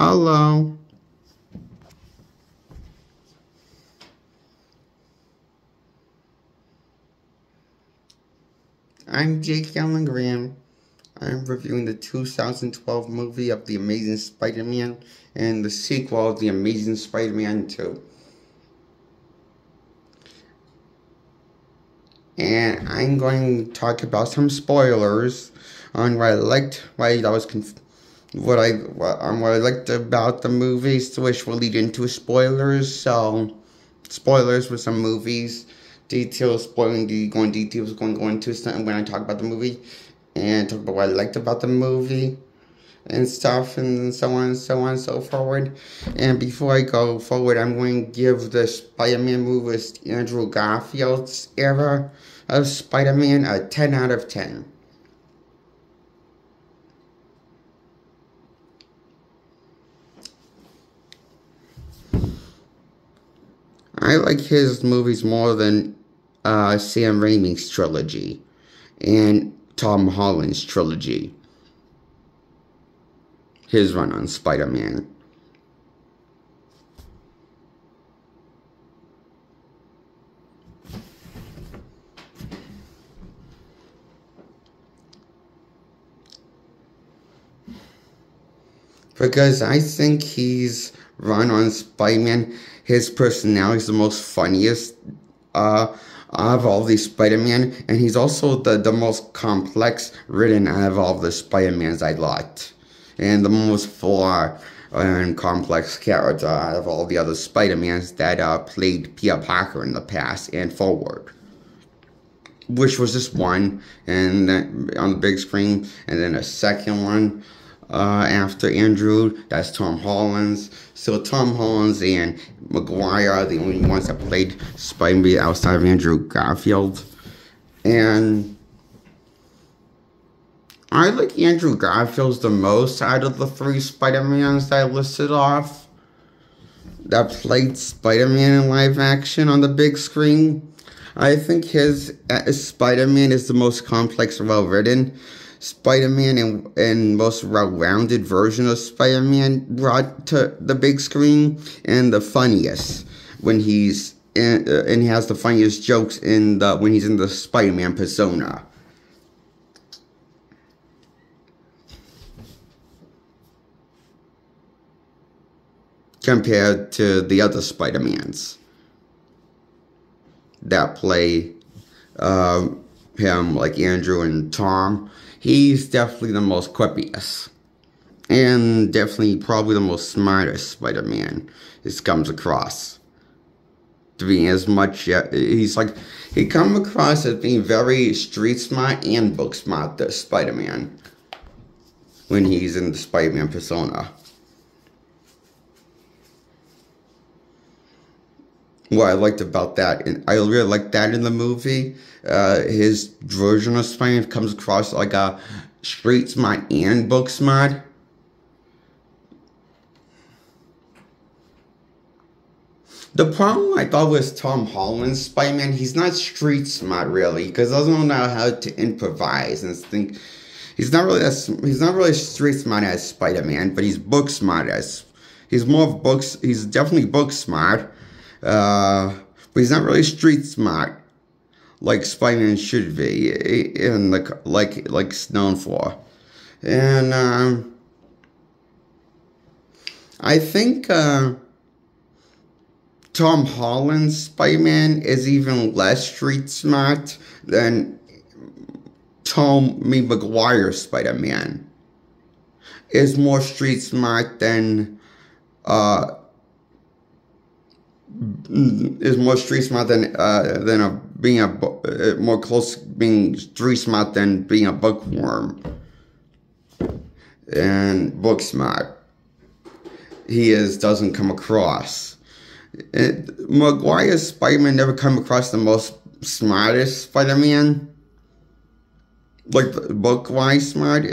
Hello, I'm Jake Allen Graham. I'm reviewing the 2012 movie of The Amazing Spider-Man and the sequel of The Amazing Spider-Man 2. And I'm going to talk about some spoilers on what I liked, what I liked about the movies, which will lead into spoilers. So, spoilers for some movies, details, going details, going into something when I talk about the movie, and talk about what I liked about the movie and stuff, and so on and so on and so forward. And before I go forward, I'm going to give the Spider-Man movie Andrew Garfield's era of Spider-Man a 10 out of 10. I like his movies more than Sam Raimi's trilogy and Tom Holland's trilogy. His run on Spider-Man. Because I think he's run on Spider-Man, his personality is the most funniest of all these Spider-Man, and he's also the most complex written out of all the Spider-Mans I liked. And the most flawed and complex character out of all the other Spider-Mans that played Peter Parker in the past and forward. Which was just one, and then on the big screen, and then a second one after Andrew, that's Tom Holland's. So Tom Holland's and Maguire are the only ones that played Spider-Man outside of Andrew Garfield. And I like Andrew Garfield's the most out of the three Spider-Mans that I listed off that played Spider-Man in live action on the big screen. I think his Spider-Man is the most complex, well-written Spider-Man and most well-rounded version of Spider-Man brought to the big screen, and the funniest when he's in, and he has the funniest jokes when he's in the Spider-Man persona. Compared to the other Spider-Mans that play him, like Andrew and Tom, he's definitely the most quippiest. And definitely probably the most smartest Spider-Man this comes across. To be as much, he comes across as being very street smart and book smart, the Spider-Man, when he's in the Spider-Man persona. What I liked about that, and I really liked that in the movie, his version of Spider-Man comes across like a street smart and book smart. The problem I thought was Tom Holland's Spider-Man, he's not street smart really, because he doesn't know how to improvise and think. He's not really street smart as Spider-Man, but he's book smart he's definitely book smart. But he's not really street smart like Spider-Man should be, and like known for. And I think Tom Holland's Spider-Man is even less street smart than Tobey Maguire's Spider-Man. Is more street smart than being street smart than being a bookworm and book smart. Doesn't come across. Maguire's Spider-Man never come across the most smartest Spider-Man, like book-wise smart,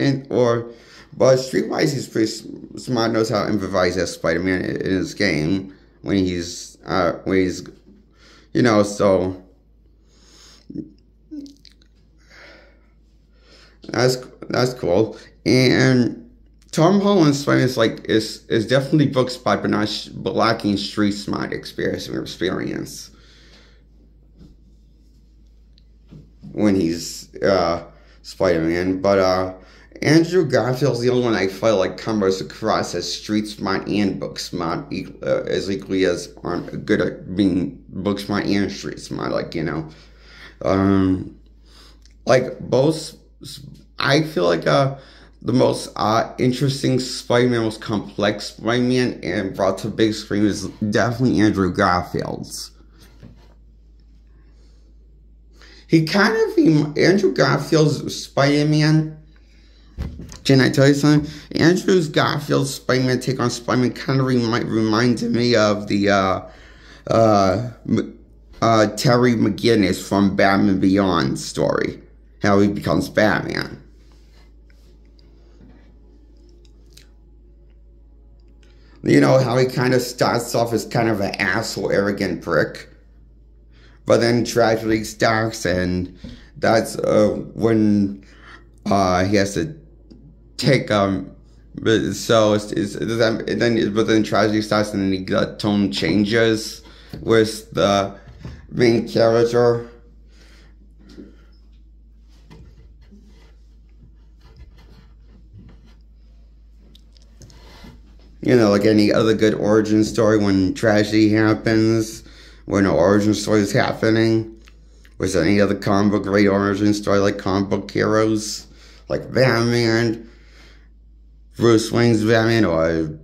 but street-wise he's pretty smart. Knows how to improvise as Spider-Man in his game when he's so that's cool. And Tom Holland's Spider-Man is definitely book smart, but not but lacking street smart experience when he's Spider-Man. But Andrew Garfield's the only one I felt like comes across as street smart and book smart, as equally as aren't good at being book smart and street smart. Like both. I feel like the most interesting Spider-Man, most complex Spider-Man, and brought to big screen is definitely Andrew Garfield's. Andrew Garfield's Spider-Man. Can I tell you something? Andrew Garfield's Spider-Man take on Spider-Man kind of reminded me of the Terry McGinnis from Batman Beyond story. How he becomes Batman. You know, how he kind of starts off as kind of an asshole, arrogant prick. But then tragedy starts, and that's when he has to take but then tragedy starts, and then the tone changes with the main character. You know, like any other good origin story, when tragedy happens, when an origin story is happening. Was there any other comic book great origin story, like comic book heroes, like Batman, Bruce Wayne's Batman, or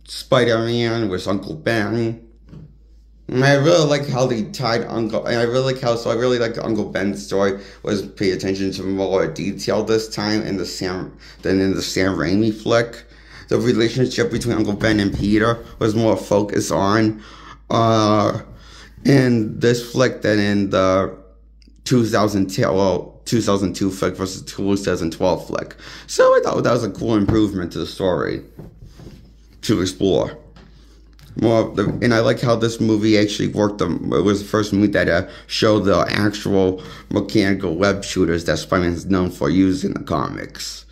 Spider-Man with Uncle Ben? And I really like how they tied Uncle, and I really like the Uncle Ben story was pay attention to more detail this time than in the Sam Raimi flick. The relationship between Uncle Ben and Peter was more focused on in this flick than in the 2002 flick versus 2012 flick. So I thought that was a cool improvement to the story to explore. And I like how this movie actually worked. It was the first movie that showed the actual mechanical web shooters that Spider-Man is known for using in the comics.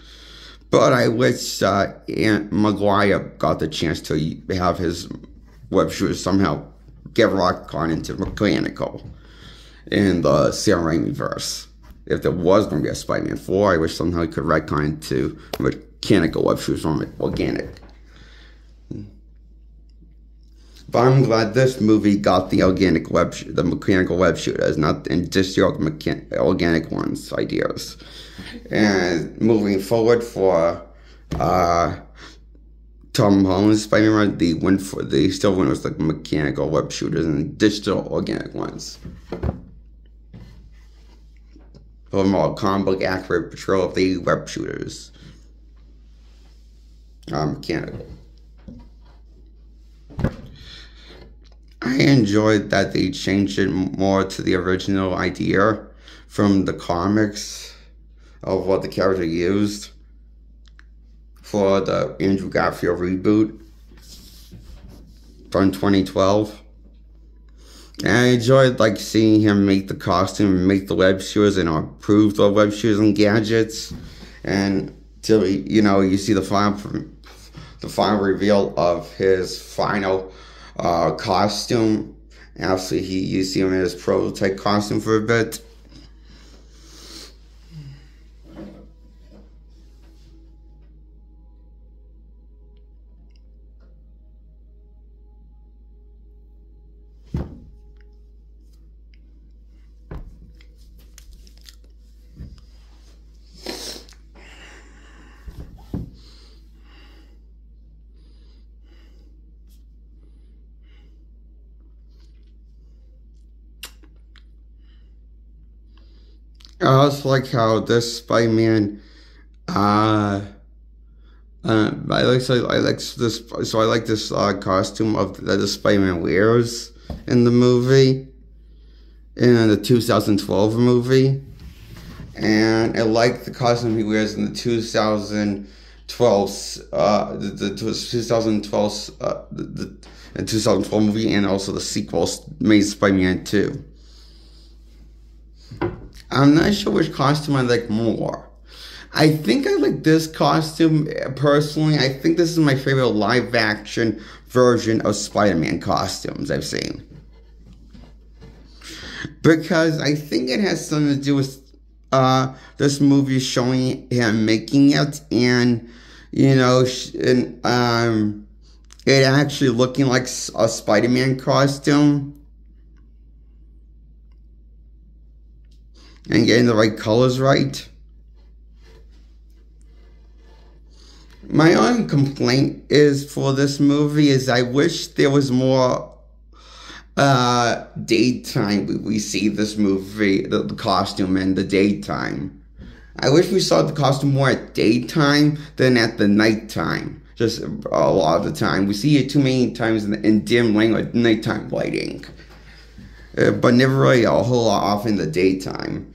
But I wish Aunt Maguire got the chance to have his web shooter somehow get rock on into mechanical in the Sam Raimi verse. If there was going to be a Spider-Man 4, I wish somehow he could retcon into mechanical web shooters from organic. But I'm glad this movie got the mechanical web shooters, not just the organic ones ideas. And moving forward for Tom Holland's Spider-Man, they still went with the mechanical web shooters and digital organic ones. For a more comic book accurate portrayal of the web shooters. Mechanical. I enjoyed that they changed it more to the original idea from the comics of what the character used for the Andrew Garfield reboot from 2012. And I enjoyed seeing him make the costume and make the web shooters and improve the web shooters and gadgets. And till you see the final reveal of his final costume. After you see him in his prototype costume for a bit. I also like how this Spider-Man, I like this costume that the Spider-Man wears in the movie, in the 2012 movie, and I like the costume he wears in the 2012 movie, and also the sequel made Spider-Man 2. I'm not sure which costume I like more. I think I like this costume personally. I think this is my favorite live action version of Spider-Man costumes I've seen. Because I think it has something to do with this movie showing him making it, and it actually looking like a Spider-Man costume and getting the right colors right. My only complaint is for this movie is I wish there was more daytime we see this movie, the costume in the daytime. I wish we saw the costume more at daytime than at the nighttime. Just a lot of the time. We see it too many times in dim lighting, like nighttime lighting. But never really a whole lot off in the daytime.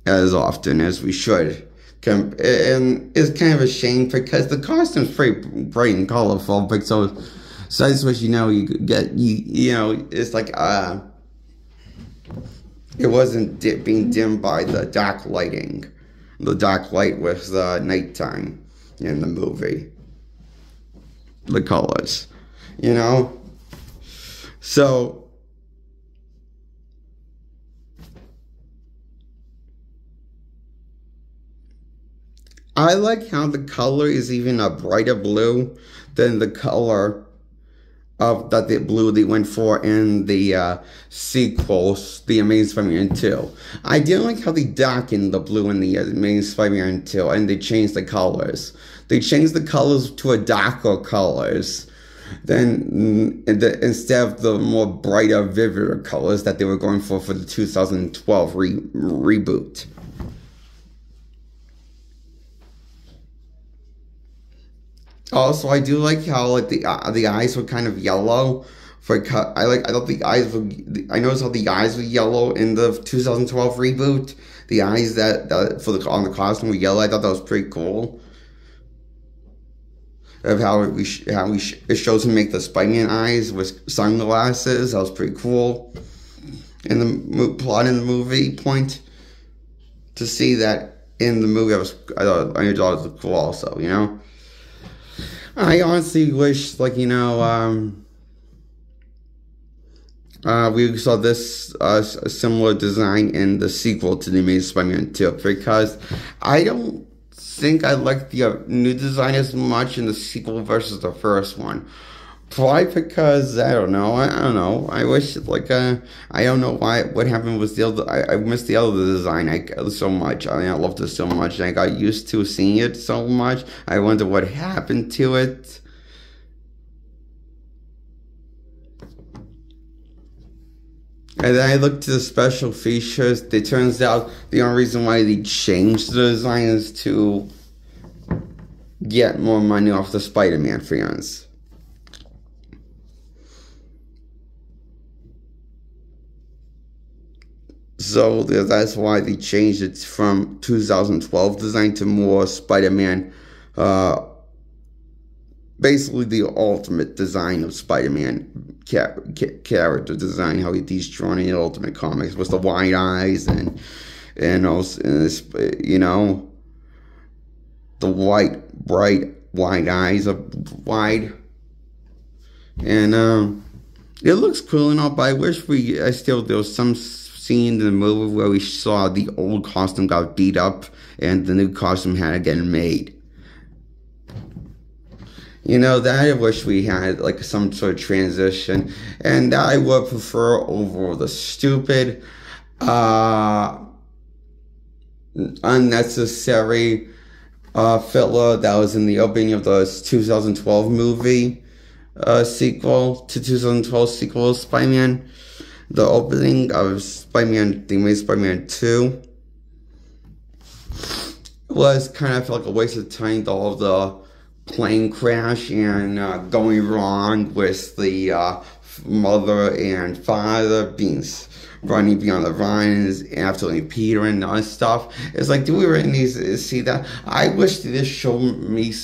As often as we should. And it's kind of a shame because the costume's pretty bright and colorful, but so I just wish, you get, it's like, it wasn't being dimmed by the dark lighting. The dark light was the nighttime in the movie. The colors, So, I like how the color is even a brighter blue than the color of the blue they went for in the sequels, The Amazing Spider-Man 2. I didn't like how they darkened the blue in the Amazing Spider-Man 2, and they changed the colors. They changed the colors to a darker colors instead of the more brighter, vivider colors that they were going for the 2012 reboot. Also, I do like how the eyes were kind of yellow. I thought the eyes were. I noticed how the eyes were yellow in the 2012 reboot. The eyes on the costume were yellow. I thought that was pretty cool. Of how it shows him make the Spider-Man eyes with sunglasses. That was pretty cool. In the plot in the movie, point to see that in the movie, I thought it was cool also. I honestly wish, we saw this similar design in the sequel to The Amazing Spider-Man 2, because I don't think I like the new design as much in the sequel versus the first one. Probably because, I don't know, I wish, I don't know what happened with the other, I missed the other design so much. I loved it so much, and I got used to seeing it so much. I wonder what happened to it. And then I looked to the special features. It turns out the only reason why they changed the design is to get more money off the Spider-Man fans. So that's why they changed it from 2012 design to more Spider-Man, basically the ultimate design of Spider-Man character design, how he's drawn in the Ultimate Comics with the wide eyes and also, the bright wide eyes are wide, and it looks cool and all. But I wish there was some scene in the movie where we saw the old costume got beat up and the new costume had to get made. That I wish we had some sort of transition, and that I would prefer over the stupid, unnecessary filler that was in the opening of the 2012 movie sequel to 2012 sequel of Spider-Man. The opening of Spider-Man, The Amazing Spider-Man 2 was kind of like a waste of time. All of the plane crash and going wrong with the mother and father running beyond the vines, absolutely Peter and all this stuff. It's like, do we really need to see that? I wish they just showed me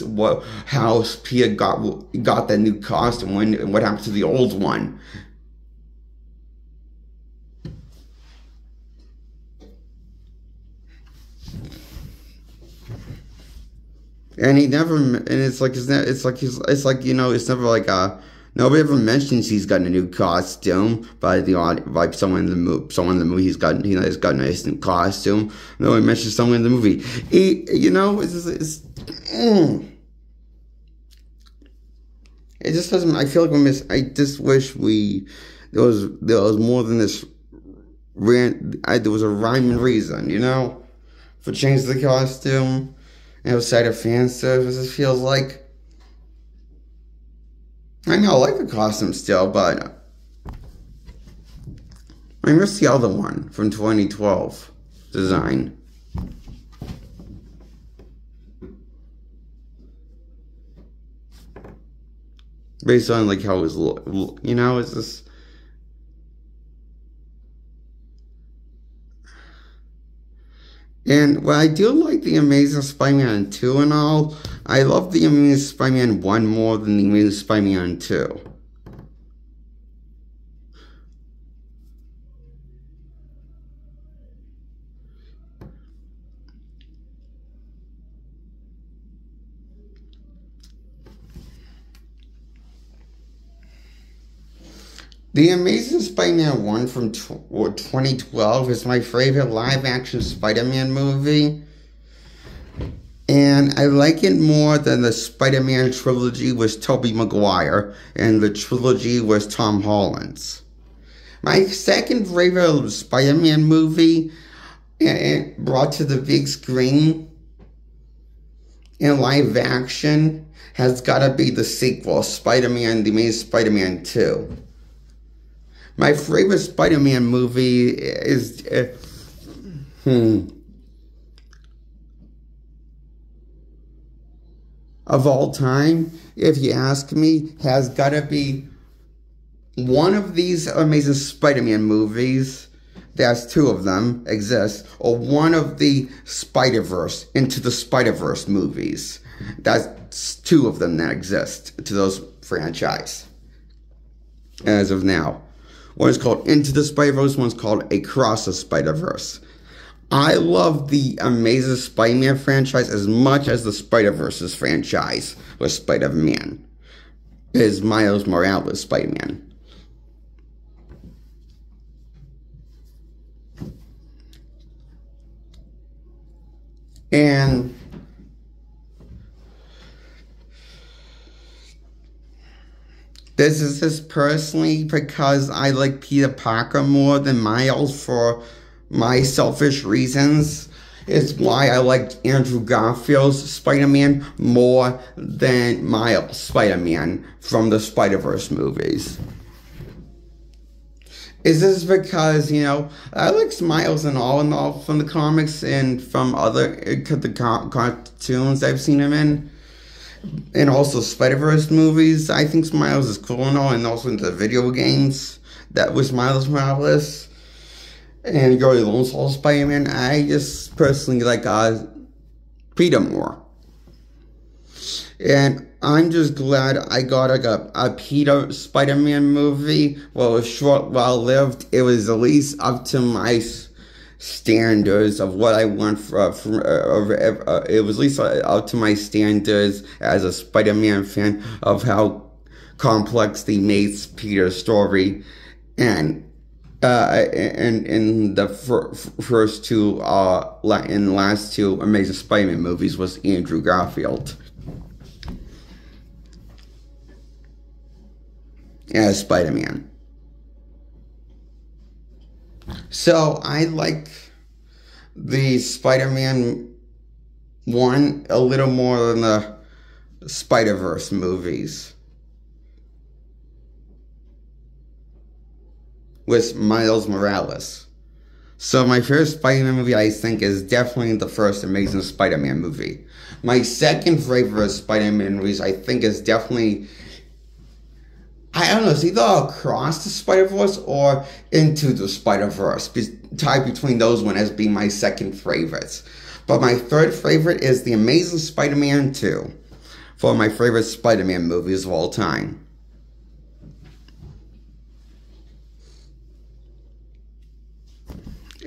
how Peter got that new costume and what happened to the old one. And he never, and it's like, you know, it's never like nobody ever mentions he's got a new costume by someone in the movie. Someone in the movie, he's got a nice new costume. Nobody mentions someone in the movie. You know, it just doesn't. I feel like I just wish there was more than this. There was a rhyme and reason, you know, for changing the costume. Outside of fan service, it feels like. I mean, I like the costume still, but I miss the other one from 2012 design. Based on like how it was, you know, it's just. And well, I do like the Amazing Spider-Man 2 and all. I love the Amazing Spider-Man 1 more than the Amazing Spider-Man 2. The Amazing Spider-Man 1 from 2012 is my favorite live-action Spider-Man movie. And I like it more than the Spider-Man trilogy with Tobey Maguire and the trilogy with Tom Holland's. My second favorite Spider-Man movie brought to the big screen in live action has got to be the sequel, Spider-Man, The Amazing Spider-Man 2. My favorite Spider-Man movie is... of all time, if you ask me, has got to be one of these Amazing Spider-Man movies. There's two of them exist, or one of the Spider-Verse, Into the Spider-Verse movies. That's two of them that exist to those franchise as of now. One is called Into the Spider-Verse, one's called Across the Spider-Verse. I love the Amazing Spider-Man franchise as much as the Spider-Verse franchise with Spider-Man. Is Miles Morales Spider-Man. And this is just personally because I like Peter Parker more than Miles for my selfish reasons. It's why I liked Andrew Garfield's Spider-Man more than Miles Spider-Man from the Spider-Verse movies. Is this because, you know, I like Miles and all from the comics and from other cartoons I've seen him in? And also Spider-Verse movies. I think Miles is cool and all, and also into the video games. That was Miles Morales. And Gary Lone Soul Spider-Man. I just personally like Peter more. And I'm just glad I got a Peter Spider-Man movie. Well, it was short, well-lived. It was at least up to my standards of what I want it was at least up to my standards as a Spider-Man fan of how complex they made Peter's story. And in the first two, in the last two Amazing Spider-Man movies was Andrew Garfield as Spider-Man. So I like the Spider-Man 1 a little more than the Spider-Verse movies with Miles Morales. So my favorite Spider-Man movie, I think, is definitely the first Amazing Spider-Man movie. My second favorite Spider-Man movies, I think, is definitely, I don't know, it's either Across the Spider-Verse or Into the Spider-Verse. Tied between those one as being my second favorites. But my third favorite is The Amazing Spider-Man 2 for my favorite Spider-Man movies of all time.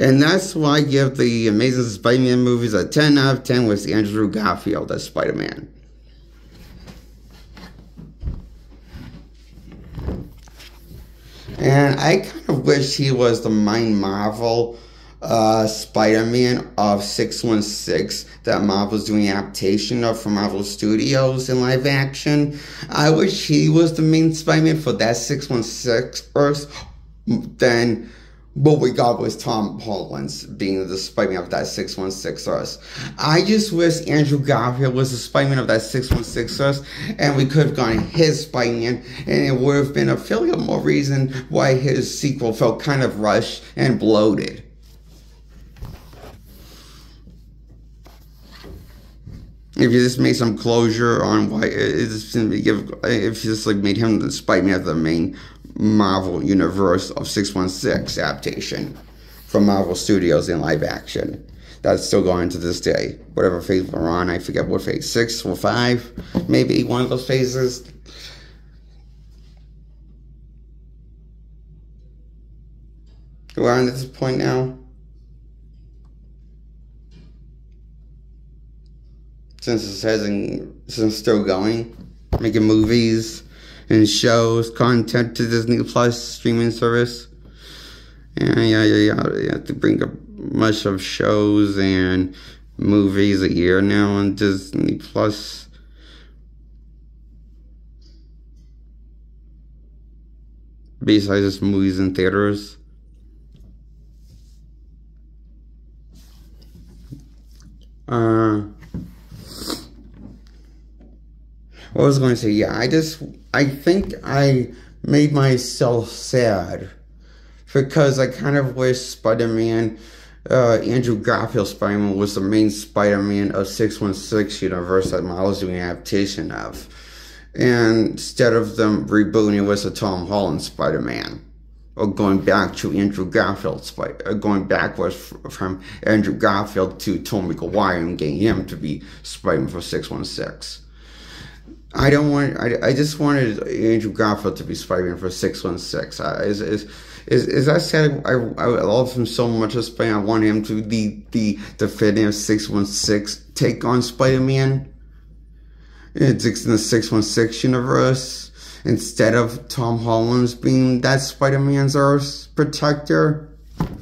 And that's why I give the Amazing Spider-Man movies a 10 out of 10 with Andrew Garfield as Spider-Man. And I kind of wish he was the main Marvel Spider-Man of 616 that Marvel's doing adaptation of from Marvel Studios in live action. I wish he was the main Spider-Man for that 616 Earth. Then what we got was Tom Holland's being the Spider-Man of that 616 Earth. I just wish Andrew Garfield was the Spider-Man of that 616 Earth, and we could have gone his Spider-Man, and it would have been a fairly more reason why his sequel felt kind of rushed and bloated. If you just made some closure on why if you just like made him the Spider-Man of the main Marvel universe of 616 adaptation from Marvel Studios in live action. That's still going to this day. Whatever phase we're on, I forget what phase, 6 or 5, maybe one of those phases. We're on at this point now. Since it's still going, making movies and shows, content to Disney Plus streaming service. And you have to bring up much of shows and movies a year now on Disney Plus. Besides just movies in theaters. What was I going to say? Yeah, I think I made myself sad because I kind of wish Spider-Man, Andrew Garfield's Spider-Man was the main Spider-Man of 616 universe that Marvel's doing an adaptation of. And instead of them rebooting it with a Tom Holland Spider-Man. Or going back to Andrew Garfield, going backwards from Andrew Garfield to Tobey Maguire and getting him to be Spider-Man for 616. I just wanted Andrew Garfield to be Spider-Man for 616. Is that sad? I love him so much as Spider-Man. I want him to be the definitive 616 take on Spider-Man. It's in the 616 universe. Instead of Tom Holland's being that Spider-Man's Earth's protector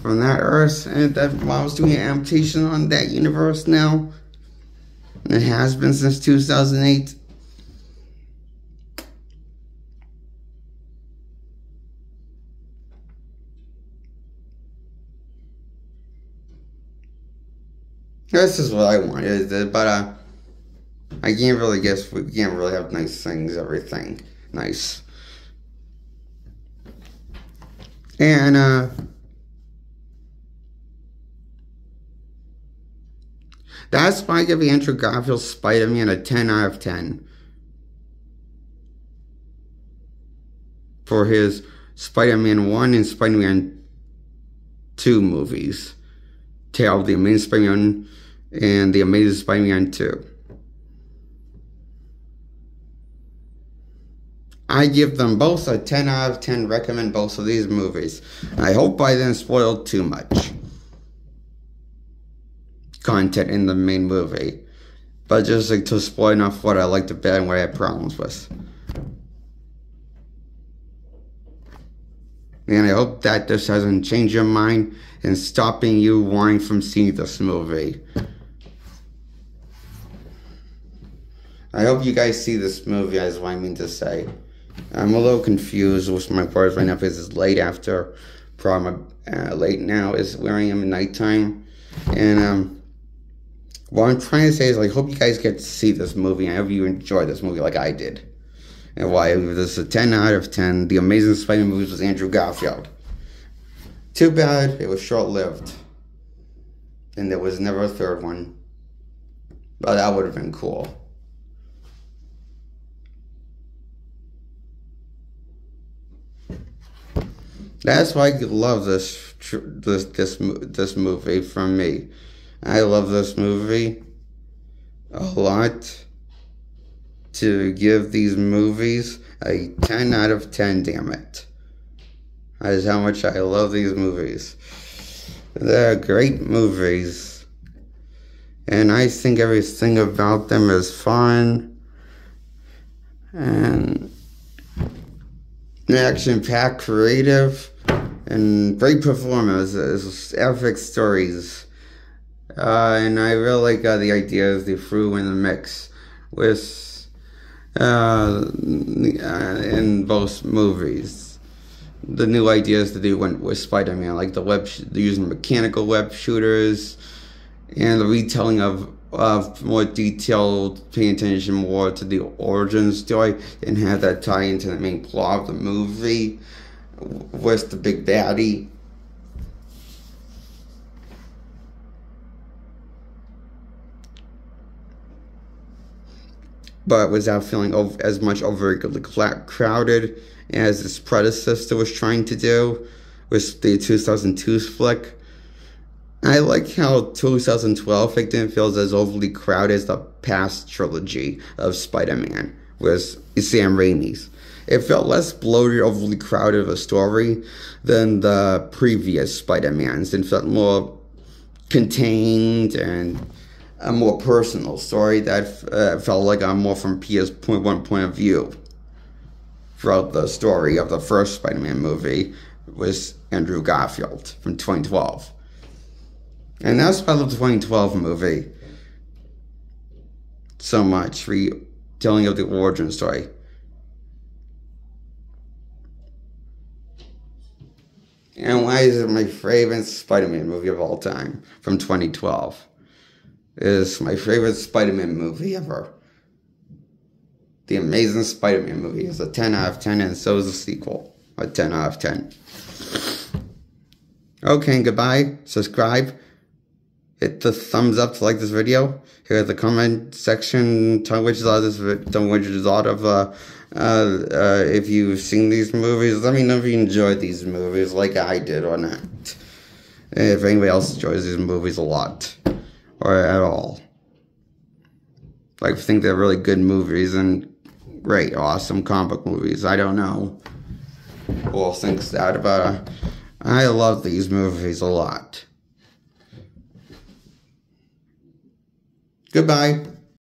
from that Earth. And that Marvel's doing an adaptation on that universe now. And it has been since 2008. This is what I wanted, but I can't really guess. We can't really have nice things, everything nice. And that's why I give Andrew Garfield's Spider-Man a 10 out of 10 for his Spider-Man 1 and Spider-Man 2 movies. Tale of the Amazing Spider-Man and the Amazing Spider-Man 2. I give them both a 10 out of 10, recommend both of these movies. I hope I didn't spoil too much content in the main movie, but just like to spoil enough what I liked about and what I had problems with. And I hope that this doesn't change your mind and stopping you wanting from seeing this movie. I hope you guys see this movie, is what I mean to say. I'm a little confused with my parts right now because it's late after prom. Late now is where I am at nighttime. And what I'm trying to say is I hope you guys get to see this movie. I hope you enjoy this movie like I did. And why this is a 10 out of 10. The Amazing Spider-Man movies with Andrew Garfield. Too bad it was short-lived. And there was never a third one. But that would have been cool. That's why I love this movie from me. I love this movie a lot. To give these movies a 10 out of 10, damn it. That is how much I love these movies. They're great movies. And I think everything about them is fun. And action-packed, creative, and great performances, epic stories. And I really like the ideas they threw in the mix with in both movies. The new ideas that they went with Spider-Man, like they're using mechanical web shooters, and the retelling of more detailed, paying attention more to the origin story, and have that tie into the main plot of the movie with the big baddie. But without feeling as much overly crowded as its predecessor was trying to do with the 2002 flick. I like how 2012 flick didn't feel as overly crowded as the past trilogy of Spider-Man with Sam Raimi's. It felt less bloated, overly crowded of a story than the previous Spider-Mans, and felt more contained and a more personal story that felt like I'm more from Peter's point of view throughout the story of the first Spider-Man movie with Andrew Garfield from 2012. And that's why I love the 2012 movie so much, retelling of the origin story. And why is it my favorite Spider-Man movie of all time from 2012? Is my favorite Spider-Man movie ever. The Amazing Spider-Man movie is a 10 out of 10, and so is the sequel, a 10 out of 10. Okay, goodbye. Subscribe. Hit the thumbs up to like this video. Here at the comment section, tell me which you thought of if you've seen these movies. Let me know if you enjoyed these movies like I did or not. If anybody else enjoys these movies a lot. Or at all. Like, think they're really good movies and great, awesome comic movies. I don't know who else thinks that, but I love these movies a lot. Goodbye.